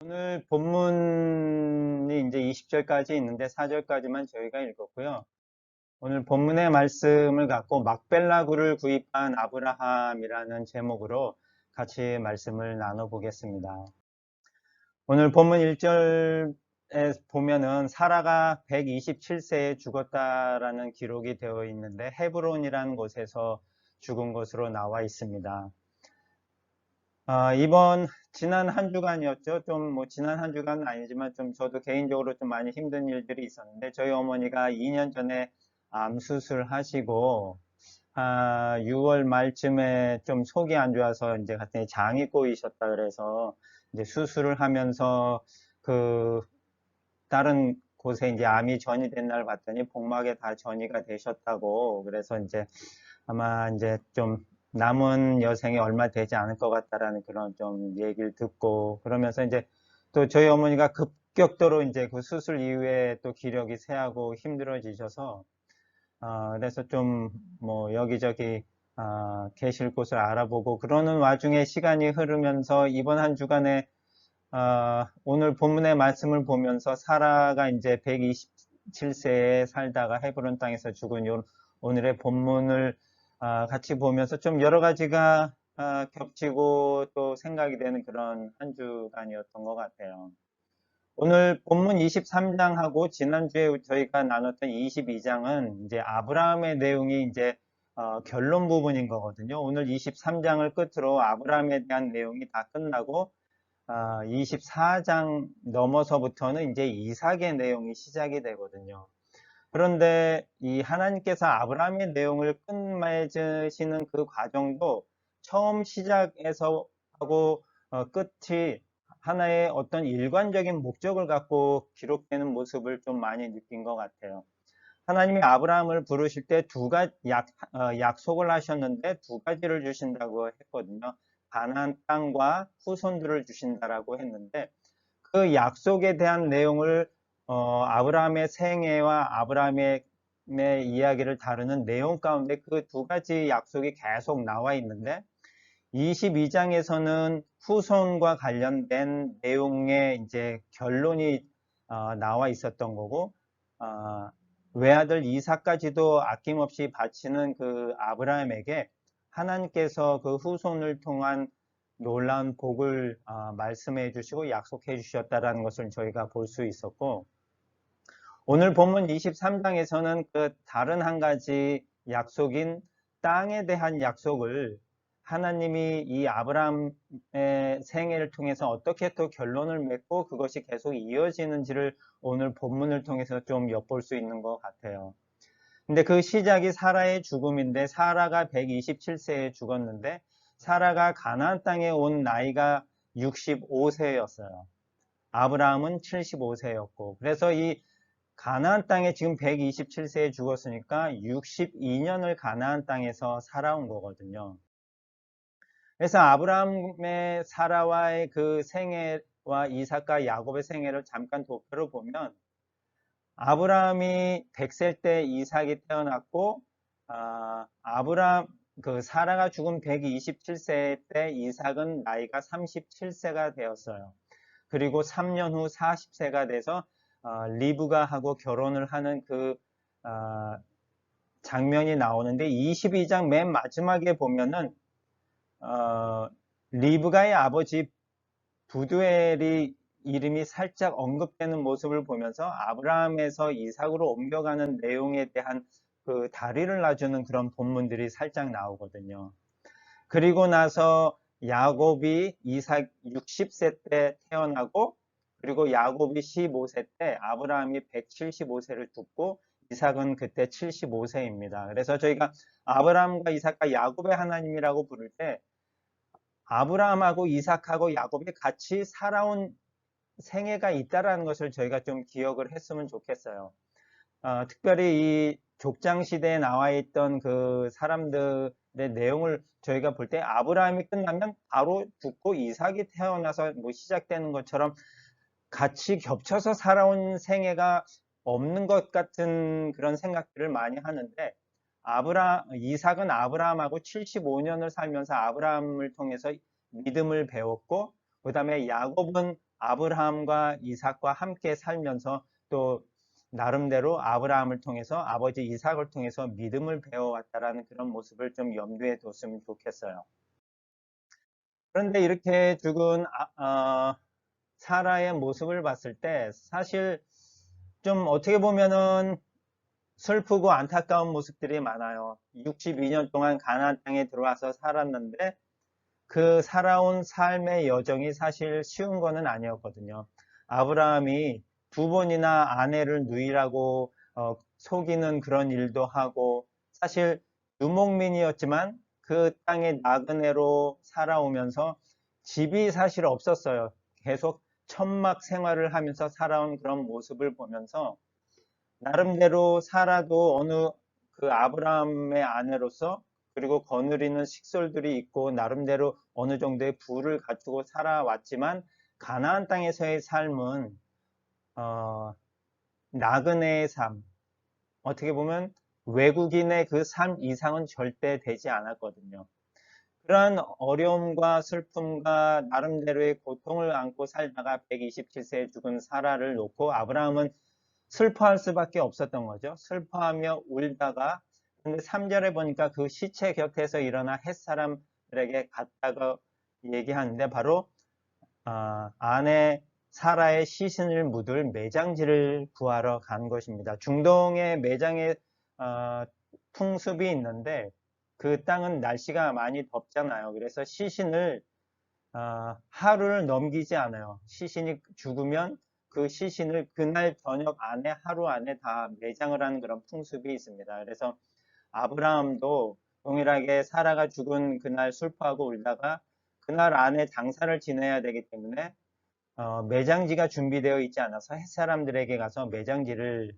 오늘 본문이 이제 20절까지 있는데 4절까지만 저희가 읽었고요. 오늘 본문의 말씀을 갖고 막벨라굴을 구입한 아브라함이라는 제목으로 같이 말씀을 나눠보겠습니다. 오늘 본문 1절에 보면은 사라가 127세에 죽었다라는 기록이 되어 있는데 헤브론이라는 곳에서 죽은 것으로 나와 있습니다. 지난 한 주간이었죠. 지난 한 주간은 아니지만 저도 개인적으로 좀 많이 힘든 일들이 있었는데, 저희 어머니가 2년 전에 암 수술하시고, 6월 말쯤에 좀 속이 안 좋아서 이제 갔더니 장이 꼬이셨다 그래서 이제 수술을 하면서 그 다른 곳에 이제 암이 전이 된 날 봤더니 복막에 다 전이가 되셨다고. 그래서 이제 아마 이제 좀 남은 여생이 얼마 되지 않을 것 같다라는 그런 좀 얘기를 듣고, 그러면서 이제 또 저희 어머니가 급격도로 이제 그 수술 이후에 또 기력이 쇠하고 힘들어지셔서, 그래서 좀 뭐 여기저기 계실 곳을 알아보고 그러는 와중에 시간이 흐르면서 이번 한 주간에 오늘 본문의 말씀을 보면서 사라가 이제 127세에 살다가 헤브론 땅에서 죽은 오늘의 본문을 같이 보면서 좀 여러 가지가 겹치고 또 생각이 되는 그런 한 주간이었던 것 같아요. 오늘 본문 23장하고 지난주에 저희가 나눴던 22장은 이제 아브라함의 내용이 이제 결론 부분인 거거든요. 오늘 23장을 끝으로 아브라함에 대한 내용이 다 끝나고 24장 넘어서부터는 이제 이삭의 내용이 시작이 되거든요. 그런데 이 하나님께서 아브라함의 내용을 끝맺으시는 그 과정도 처음 시작에서 하고 끝이 하나의 어떤 일관적인 목적을 갖고 기록되는 모습을 좀 많이 느낀 것 같아요. 하나님이 아브라함을 부르실 때 약속을 하셨는데 두 가지를 주신다고 했거든요. 가나안 땅과 후손들을 주신다라고 했는데 그 약속에 대한 내용을 아브라함의 생애와 아브라함의 이야기를 다루는 내용 가운데 그 두 가지 약속이 계속 나와 있는데 22장에서는 후손과 관련된 내용의 이제 결론이 나와 있었던 거고 외아들 이삭까지도 아낌없이 바치는 그 아브라함에게 하나님께서 그 후손을 통한 놀라운 복을 말씀해 주시고 약속해 주셨다는 것을 저희가 볼 수 있었고, 오늘 본문 23장에서는 그 다른 한 가지 약속인 땅에 대한 약속을 하나님이 이 아브라함의 생애를 통해서 어떻게 또 결론을 맺고 그것이 계속 이어지는지를 오늘 본문을 통해서 좀 엿볼 수 있는 것 같아요. 근데 그 시작이 사라의 죽음인데 사라가 127세에 죽었는데 사라가 가나안 땅에 온 나이가 65세였어요. 아브라함은 75세였고 그래서 이 가나안 땅에 지금 127세에 죽었으니까 62년을 가나안 땅에서 살아온 거거든요. 그래서 아브라함의 사라와의 그 생애와 이삭과 야곱의 생애를 잠깐 도표로 보면 아브라함이 100세 때 이삭이 태어났고 아브라함 그 사라가 죽은 127세 때 이삭은 나이가 37세가 되었어요. 그리고 3년 후 40세가 돼서 리브가하고 결혼을 하는 그 장면이 나오는데 22장 맨 마지막에 보면은 리브가의 아버지 부두엘이 이름이 살짝 언급되는 모습을 보면서 아브라함에서 이삭으로 옮겨가는 내용에 대한 그 다리를 놔주는 그런 본문들이 살짝 나오거든요. 그리고 나서 야곱이 이삭 60세 때 태어나고 그리고 야곱이 15세 때 아브라함이 175세를 죽고 이삭은 그때 75세입니다. 그래서 저희가 아브라함과 이삭과 야곱의 하나님이라고 부를 때 아브라함하고 이삭하고 야곱이 같이 살아온 생애가 있다라는 것을 저희가 좀 기억을 했으면 좋겠어요. 특별히 이 족장 시대에 나와 있던 그 사람들의 내용을 저희가 볼 때 아브라함이 끝나면 바로 죽고 이삭이 태어나서 뭐 시작되는 것처럼 같이 겹쳐서 살아온 생애가 없는 것 같은 그런 생각들을 많이 하는데 이삭은 아브라함하고 75년을 살면서 아브라함을 통해서 믿음을 배웠고 그 다음에 야곱은 아브라함과 이삭과 함께 살면서 또 나름대로 아브라함을 통해서 아버지 이삭을 통해서 믿음을 배워왔다라는 그런 모습을 좀 염두에 뒀으면 좋겠어요. 그런데 이렇게 죽은 사라의 모습을 봤을 때 사실 좀 어떻게 보면은 슬프고 안타까운 모습들이 많아요. 62년 동안 가나안 땅에 들어와서 살았는데 그 살아온 삶의 여정이 사실 쉬운 거는 아니었거든요. 아브라함이 두 번이나 아내를 누이라고 속이는 그런 일도 하고 사실 유목민이었지만 그 땅의 나그네로 살아오면서 집이 사실 없었어요. 계속 천막 생활을 하면서 살아온 그런 모습을 보면서 나름대로 사라도 어느 그 아브라함의 아내로서 그리고 거느리는 식솔들이 있고 나름대로 어느 정도의 부를 갖추고 살아왔지만 가나안 땅에서의 삶은 나그네의 삶, 어떻게 보면 외국인의 그 삶 이상은 절대 되지 않았거든요. 그러한 어려움과 슬픔과 나름대로의 고통을 안고 살다가 127세에 죽은 사라를 놓고 아브라함은 슬퍼할 수밖에 없었던 거죠. 슬퍼하며 울다가 근데 3절에 보니까 그 시체 곁에서 일어나 햇사람들에게 갔다고 얘기하는데 바로 아내 사라의 시신을 묻을 매장지를 구하러 간 것입니다. 중동의 매장에 풍습이 있는데 그 땅은 날씨가 많이 덥잖아요. 그래서 시신을 하루를 넘기지 않아요. 시신이 죽으면 그 시신을 그날 저녁 안에 하루 안에 다 매장을 하는 그런 풍습이 있습니다. 그래서 아브라함도 동일하게 사라가 죽은 그날 슬퍼하고 울다가 그날 안에 장사를 지내야 되기 때문에 매장지가 준비되어 있지 않아서 햇사람들에게 가서 매장지를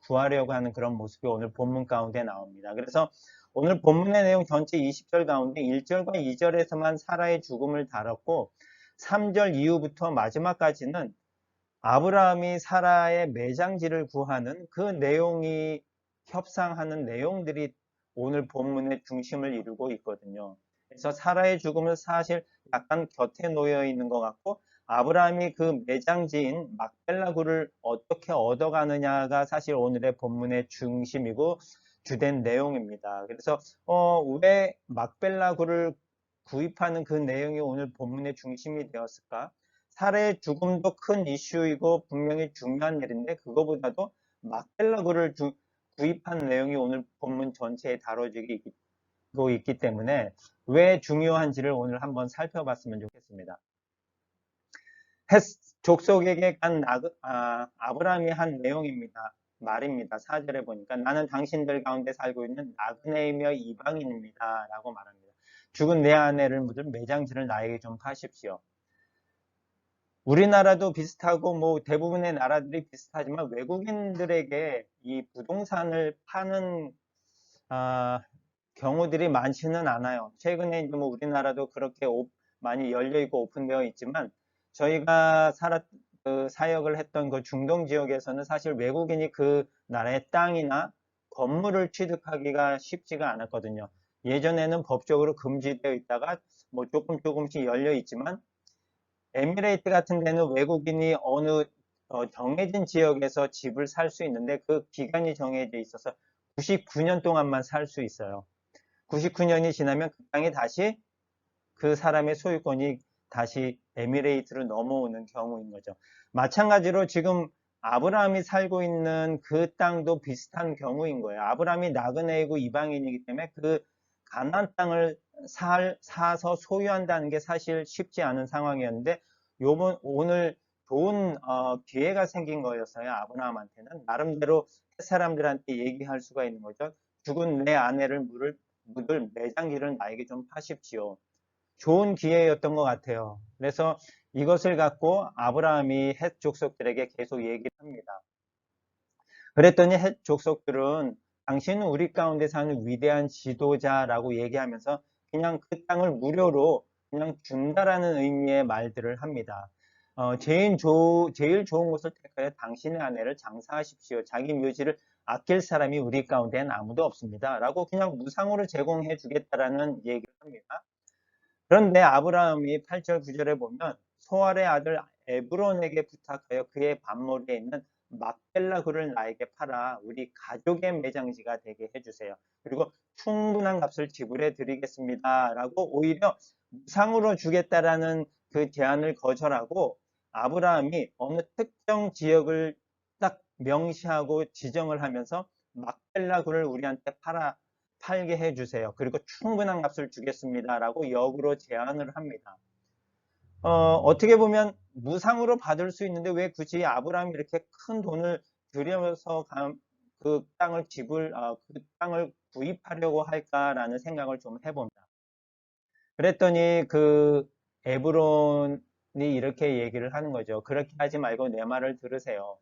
구하려고 하는 그런 모습이 오늘 본문 가운데 나옵니다. 그래서 오늘 본문의 내용 전체 20절 가운데 1절과 2절에서만 사라의 죽음을 다뤘고 3절 이후부터 마지막까지는 아브라함이 사라의 매장지를 구하는 그 내용이 협상하는 내용들이 오늘 본문의 중심을 이루고 있거든요. 그래서 사라의 죽음은 사실 약간 곁에 놓여 있는 것 같고 아브라함이 그 매장지인 막벨라굴을 어떻게 얻어가느냐가 사실 오늘의 본문의 중심이고 주된 내용입니다. 그래서 왜 막벨라굴을 구입하는 그 내용이 오늘 본문의 중심이 되었을까? 살해의 죽음도 큰 이슈이고 분명히 중요한 일인데 그거보다도 막벨라굴을 구입한 내용이 오늘 본문 전체에 다뤄지고 있기 때문에 왜 중요한지를 오늘 한번 살펴봤으면 좋겠습니다. 헷 족속에게 간 아브라함이 한 내용입니다. 말입니다. 4절에 보니까 나는 당신들 가운데 살고 있는 나그네이며 이방인입니다. 라고 말합니다. 죽은 내 아내를 묻을 매장지를 나에게 좀 파십시오. 우리나라도 비슷하고 뭐 대부분의 나라들이 비슷하지만 외국인들에게 이 부동산을 파는 경우들이 많지는 않아요. 최근에 이제 뭐 우리나라도 그렇게 많이 열려 있고 오픈되어 있지만 저희가 사역을 했던 그 중동 지역에서는 사실 외국인이 그 나라의 땅이나 건물을 취득하기가 쉽지가 않았거든요. 예전에는 법적으로 금지되어 있다가 뭐 조금씩 열려 있지만 에미레이트 같은 데는 외국인이 어느 정해진 지역에서 집을 살 수 있는데 그 기간이 정해져 있어서 99년 동안만 살 수 있어요. 99년이 지나면 그 땅이 다시 그 사람의 소유권이 다시 에미레이트로 넘어오는 경우인 거죠. 마찬가지로 지금 아브라함이 살고 있는 그 땅도 비슷한 경우인 거예요. 아브라함이 나그네이고 이방인이기 때문에 그 가나안 땅을 사서 소유한다는 게 사실 쉽지 않은 상황이었는데 오늘 좋은 기회가 생긴 거였어요. 아브라함한테는 나름대로 사람들한테 얘기할 수가 있는 거죠. 죽은 내 아내를 묻을 매장지를 나에게 좀 파십시오. 좋은 기회였던 것 같아요. 그래서 이것을 갖고 아브라함이 헷 족속들에게 계속 얘기를 합니다. 그랬더니 헷 족속들은 당신은 우리 가운데 사는 위대한 지도자라고 얘기하면서 그냥 그 땅을 무료로 그냥 준다라는 의미의 말들을 합니다. 제일 좋은 곳을 택하여 당신의 아내를 장사하십시오. 자기 묘지를 아낄 사람이 우리 가운데는 아무도 없습니다. 라고 그냥 무상으로 제공해 주겠다라는 얘기를 합니다. 그런데 아브라함이 8절 9절에 보면 소알의 아들 에브론에게 부탁하여 그의 반머리에 있는 막벨라 굴을 나에게 팔아 우리 가족의 매장지가 되게 해주세요. 그리고 충분한 값을 지불해 드리겠습니다. 라고 오히려 무상으로 주겠다라는 그 제안을 거절하고 아브라함이 어느 특정 지역을 딱 명시하고 지정을 하면서 막벨라 굴을 우리한테 팔게 해주세요. 그리고 충분한 값을 주겠습니다라고 역으로 제안을 합니다. 어떻게 보면 무상으로 받을 수 있는데 왜 굳이 아브라함이 이렇게 큰 돈을 들여서 그 땅을 구입하려고 할까라는 생각을 좀 해봅니다. 그랬더니 그 에브론이 이렇게 얘기를 하는 거죠. 그렇게 하지 말고 내 말을 들으세요.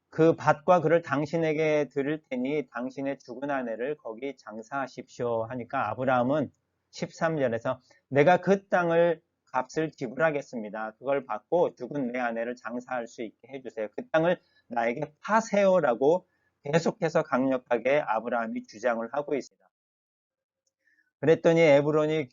그 밭과 그를 당신에게 드릴 테니 당신의 죽은 아내를 거기 장사하십시오 하니까 아브라함은 13절에서 내가 그 땅을 값을 지불하겠습니다. 그걸 받고 죽은 내 아내를 장사할 수 있게 해주세요. 그 땅을 나에게 파세요라고 계속해서 강력하게 아브라함이 주장을 하고 있습니다. 그랬더니 에브론이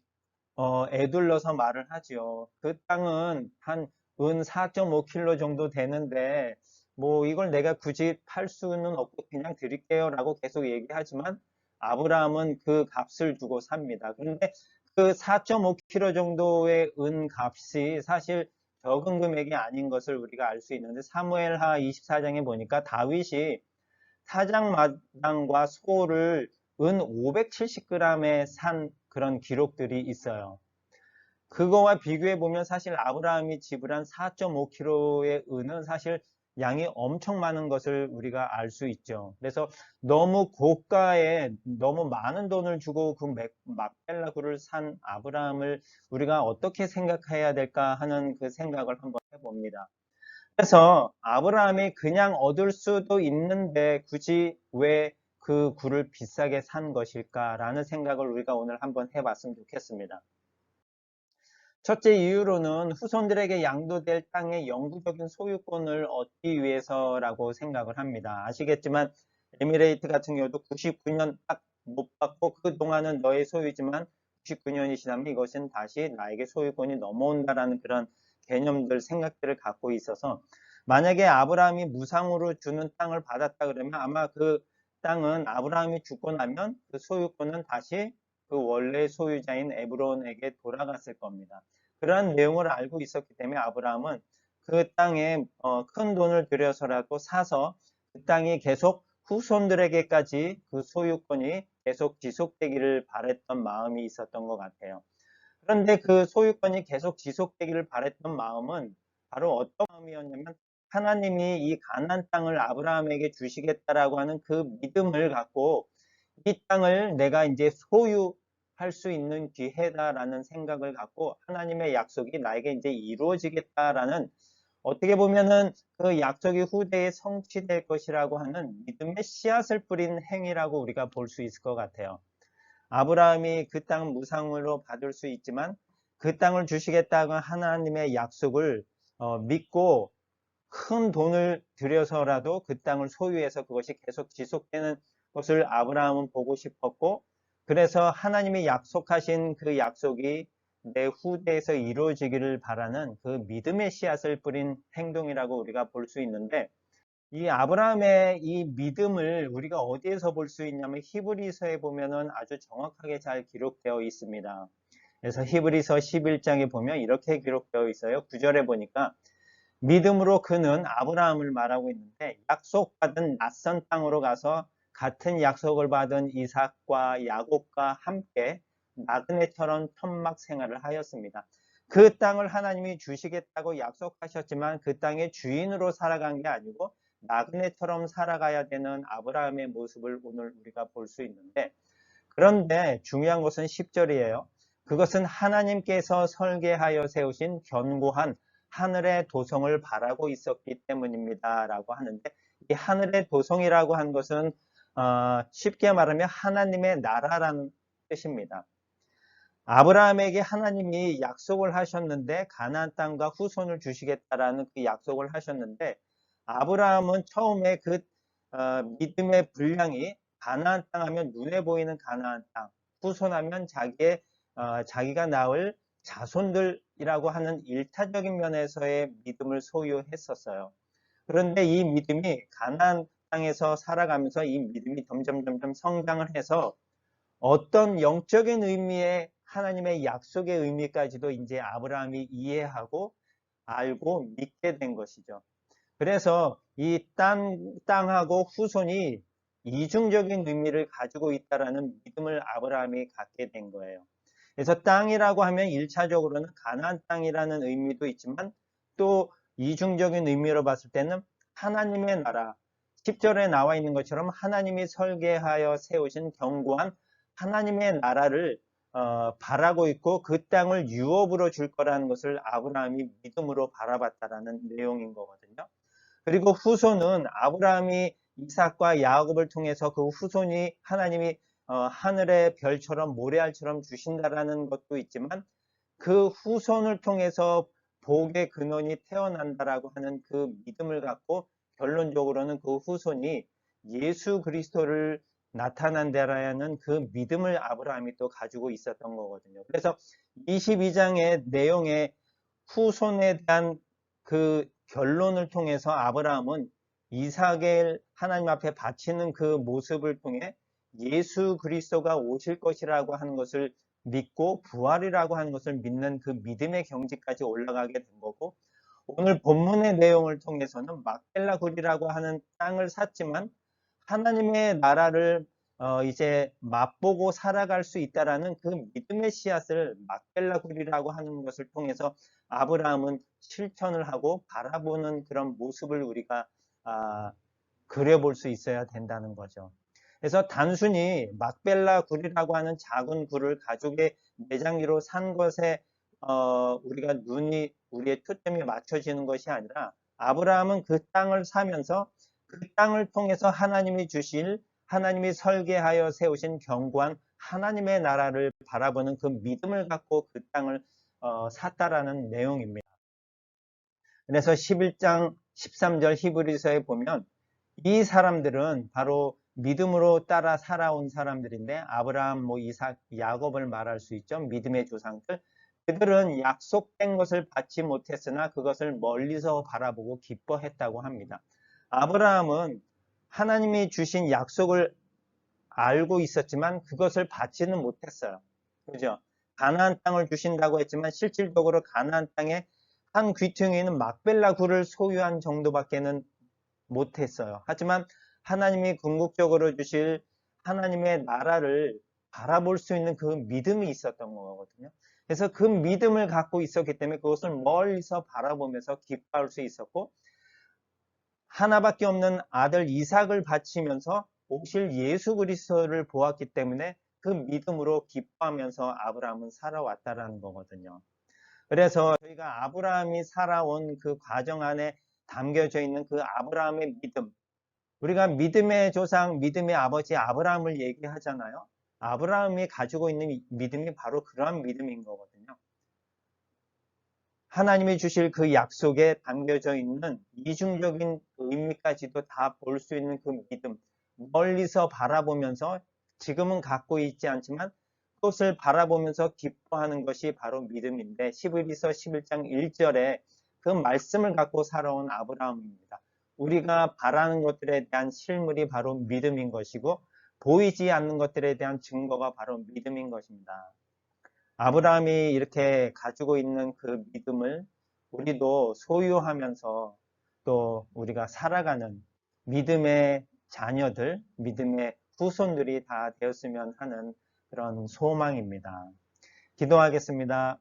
에둘러서 말을 하지요. 그 땅은 한 은 4.5kg 정도 되는데 뭐 이걸 내가 굳이 팔 수는 없고 그냥 드릴게요 라고 계속 얘기하지만 아브라함은 그 값을 주고 삽니다. 그런데 그 4.5kg 정도의 은 값이 사실 적은 금액이 아닌 것을 우리가 알 수 있는데 사무엘하 24장에 보니까 다윗이 사장마당과 소를 은 570g에 산 그런 기록들이 있어요. 그거와 비교해 보면 사실 아브라함이 지불한 4.5kg의 은은 사실 양이 엄청 많은 것을 우리가 알 수 있죠. 그래서 너무 고가에 너무 많은 돈을 주고 그 막벨라 굴을 산 아브라함을 우리가 어떻게 생각해야 될까 하는 그 생각을 한번 해봅니다. 그래서 아브라함이 그냥 얻을 수도 있는데 굳이 왜 그 굴을 비싸게 산 것일까라는 생각을 우리가 오늘 한번 해봤으면 좋겠습니다. 첫째 이유로는 후손들에게 양도될 땅의 영구적인 소유권을 얻기 위해서라고 생각을 합니다. 아시겠지만 에미레이트 같은 경우도 99년 딱 못 받고 그동안은 너의 소유지만 99년이 지나면 이것은 다시 나에게 소유권이 넘어온다라는 그런 개념들, 생각들을 갖고 있어서 만약에 아브라함이 무상으로 주는 땅을 받았다 그러면 아마 그 땅은 아브라함이 죽고 나면 그 소유권은 다시 그 원래 소유자인 에브론에게 돌아갔을 겁니다. 그런 내용을 알고 있었기 때문에 아브라함은 그 땅에 큰 돈을 들여서라도 사서 그 땅이 계속 후손들에게까지 그 소유권이 계속 지속되기를 바랬던 마음이 있었던 것 같아요. 그런데 그 소유권이 계속 지속되기를 바랬던 마음은 바로 어떤 마음이었냐면 하나님이 이 가나안 땅을 아브라함에게 주시겠다라고 하는 그 믿음을 갖고 이 땅을 내가 이제 소유할 수 있는 기회다라는 생각을 갖고 하나님의 약속이 나에게 이제 이루어지겠다라는 어떻게 보면은 그 약속이 후대에 성취될 것이라고 하는 믿음의 씨앗을 뿌린 행위라고 우리가 볼 수 있을 것 같아요. 아브라함이 그 땅 무상으로 받을 수 있지만 그 땅을 주시겠다고 하나님의 약속을 믿고 큰 돈을 들여서라도 그 땅을 소유해서 그것이 계속 지속되는 것을 아브라함은 보고 싶었고 그래서 하나님이 약속하신 그 약속이 내 후대에서 이루어지기를 바라는 그 믿음의 씨앗을 뿌린 행동이라고 우리가 볼 수 있는데 이 아브라함의 이 믿음을 우리가 어디에서 볼 수 있냐면 히브리서에 보면은 아주 정확하게 잘 기록되어 있습니다. 그래서 히브리서 11장에 보면 이렇게 기록되어 있어요. 9절에 보니까 믿음으로 그는 아브라함을 말하고 있는데 약속받은 낯선 땅으로 가서 같은 약속을 받은 이삭과 야곱과 함께 나그네처럼 천막 생활을 하였습니다. 그 땅을 하나님이 주시겠다고 약속하셨지만 그 땅의 주인으로 살아간 게 아니고 나그네처럼 살아가야 되는 아브라함의 모습을 오늘 우리가 볼 수 있는데 그런데 중요한 것은 10절이에요. 그것은 하나님께서 설계하여 세우신 견고한 하늘의 도성을 바라고 있었기 때문입니다. 라고 하는데 이 하늘의 도성이라고 한 것은 쉽게 말하면 하나님의 나라라는 뜻입니다. 아브라함에게 하나님이 약속을 하셨는데 가나안 땅과 후손을 주시겠다라는 그 약속을 하셨는데 아브라함은 처음에 그 믿음의 분량이 가나안 땅 하면 눈에 보이는 가나안 땅, 후손하면 자기가 낳을 자손들이라고 하는 일타적인 면에서의 믿음을 소유했었어요. 그런데 이 믿음이 가나안 땅에서 살아가면서 이 믿음이 점점 성장을 해서 어떤 영적인 의미의 하나님의 약속의 의미까지도 이제 아브라함이 이해하고 알고 믿게 된 것이죠. 그래서 이 땅하고 후손이 이중적인 의미를 가지고 있다라는 믿음을 아브라함이 갖게 된 거예요. 그래서 땅이라고 하면 1차적으로는 가나안 땅이라는 의미도 있지만 또 이중적인 의미로 봤을 때는 하나님의 나라, 10절에 나와 있는 것처럼 하나님이 설계하여 세우신 견고한 하나님의 나라를 바라고 있고 그 땅을 유업으로 줄 거라는 것을 아브라함이 믿음으로 바라봤다라는 내용인 거거든요. 그리고 후손은 아브라함이 이삭과 야곱을 통해서 그 후손이 하나님이 하늘의 별처럼 모래알처럼 주신다라는 것도 있지만 그 후손을 통해서 복의 근원이 태어난다라고 하는 그 믿음을 갖고 결론적으로는 그 후손이 예수 그리스도를 나타난다라는 그 믿음을 아브라함이 또 가지고 있었던 거거든요. 그래서 22장의 내용에 후손에 대한 그 결론을 통해서 아브라함은 이삭을 하나님 앞에 바치는 그 모습을 통해 예수 그리스도가 오실 것이라고 하는 것을 믿고 부활이라고 하는 것을 믿는 그 믿음의 경지까지 올라가게 된 거고, 오늘 본문의 내용을 통해서는 막벨라 굴이라고 하는 땅을 샀지만 하나님의 나라를 이제 맛보고 살아갈 수 있다라는 그 믿음의 씨앗을 막벨라 굴이라고 하는 것을 통해서 아브라함은 실천을 하고 바라보는 그런 모습을 우리가 그려볼 수 있어야 된다는 거죠. 그래서 단순히 막벨라 굴이라고 하는 작은 굴을 가족의 매장기로 산 것에 우리가 우리의 초점이 맞춰지는 것이 아니라 아브라함은 그 땅을 사면서 그 땅을 통해서 하나님이 주실 하나님이 설계하여 세우신 견고한 하나님의 나라를 바라보는 그 믿음을 갖고 그 땅을 샀다라는 내용입니다. 그래서 11장 13절 히브리서에 보면 이 사람들은 바로 믿음으로 따라 살아온 사람들인데 아브라함, 이삭, 야곱을 말할 수 있죠. 믿음의 조상들. 그들은 약속된 것을 받지 못했으나 그것을 멀리서 바라보고 기뻐했다고 합니다. 아브라함은 하나님이 주신 약속을 알고 있었지만 그것을 받지는 못했어요. 그죠? 가나안 땅을 주신다고 했지만 실질적으로 가나안 땅에 한 귀퉁이는 있는 막벨라 굴을 소유한 정도밖에는 못했어요. 하지만 하나님이 궁극적으로 주실 하나님의 나라를 바라볼 수 있는 그 믿음이 있었던 거거든요. 그래서 그 믿음을 갖고 있었기 때문에 그것을 멀리서 바라보면서 기뻐할 수 있었고, 하나밖에 없는 아들 이삭을 바치면서 오실 예수 그리스도를 보았기 때문에 그 믿음으로 기뻐하면서 아브라함은 살아왔다라는 거거든요. 그래서 저희가 아브라함이 살아온 그 과정 안에 담겨져 있는 그 아브라함의 믿음, 우리가 믿음의 조상, 믿음의 아버지 아브라함을 얘기하잖아요. 아브라함이 가지고 있는 믿음이 바로 그러한 믿음인 거거든요. 하나님이 주실 그 약속에 담겨져 있는 이중적인 의미까지도 다 볼 수 있는 그 믿음, 멀리서 바라보면서 지금은 갖고 있지 않지만 그것을 바라보면서 기뻐하는 것이 바로 믿음인데, 11서 11장 1절에 그 말씀을 갖고 살아온 아브라함입니다. 우리가 바라는 것들에 대한 실물이 바로 믿음인 것이고 보이지 않는 것들에 대한 증거가 바로 믿음인 것입니다. 아브라함이 이렇게 가지고 있는 그 믿음을 우리도 소유하면서 또 우리가 살아가는 믿음의 자녀들, 믿음의 후손들이 다 되었으면 하는 그런 소망입니다. 기도하겠습니다.